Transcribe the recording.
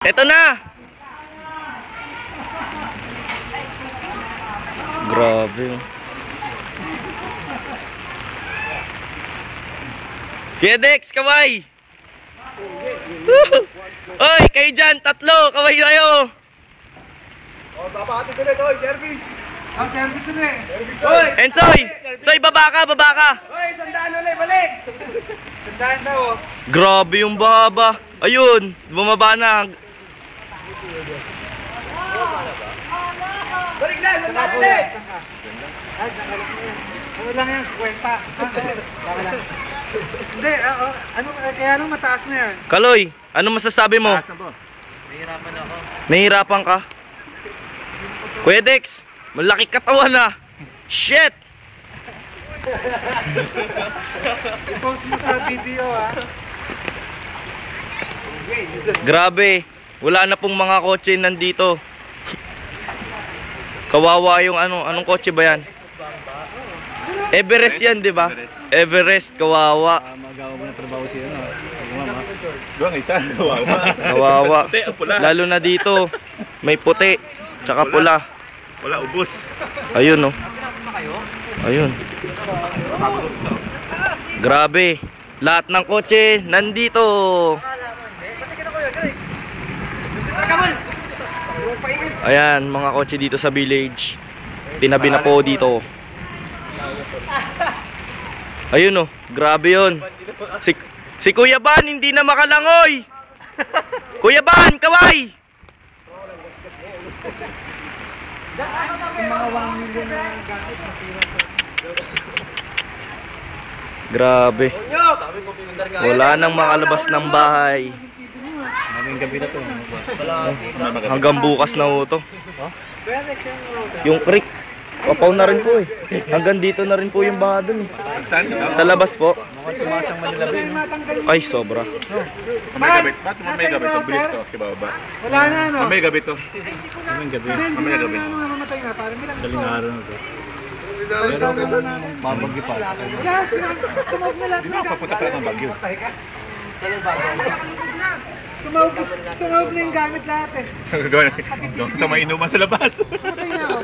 Eto na! Grabe. Kuya Dex, kaway! Oy, kayo dyan, tatlo, kaway kayo! Oh, babati ulit, oy, service! Ah, service ulit! Oy! Ensoy! Soy, baba ka, baba ka! Oy, sandaan ulit, balik! Sandaan daw, oh. Grabe yung baba. Ayun, bumaba na. Balik na, sandaan ulit! Ano lang yan, 50. Baka lang. Hindi, ano, kaya lang mataas na yan. Kaloy, ano masasabi mo? Mataas na po. Nahihirapan ako. Nahihirapan ka? Kuya Dex, malaki katawan na. Shit! I-post mo sa video, ha. Grabe, wala na pong mga kotse nandito. Kawawa yung anong kotse ba yan? Everest yan, di ba? Everest, kawawa. Magawa mo na trabaho siya, no? Doon isa, kawawa. Kawawa. Puti, pula. Lalo na dito, may puti, tsaka pula. Wala, ubos. Ayun, no. Ayun. Grabe. Lahat ng kotse nandito. Ayan, mga kotse dito sa village. Tinabi na po dito. Ayun, no. Grabe yun. Si Kuya Ban hindi na makalangoy. Kuya Ban, kaway! Grabe. Wala nang makalabas ng bahay. Hanggang bukas na ho to. Yung creek, papaw na rin po eh. Hanggang dito na rin po yung baha dun eh. Sa labas po. Ay, sobra. May gabit. Ba't may gabit? Ang bilis to, kibaba. Wala na, no? May gabit to. Hindi Mamaya na gabi. mamatay na. Parang bilang Galing araw na to. Mabagyo pa. Yes, tumawag na lahat ng Papunta ka ng Bagyo. Tumawag na yung gamit lahat eh. Doon sa may inuman sa labas. Matay na ako.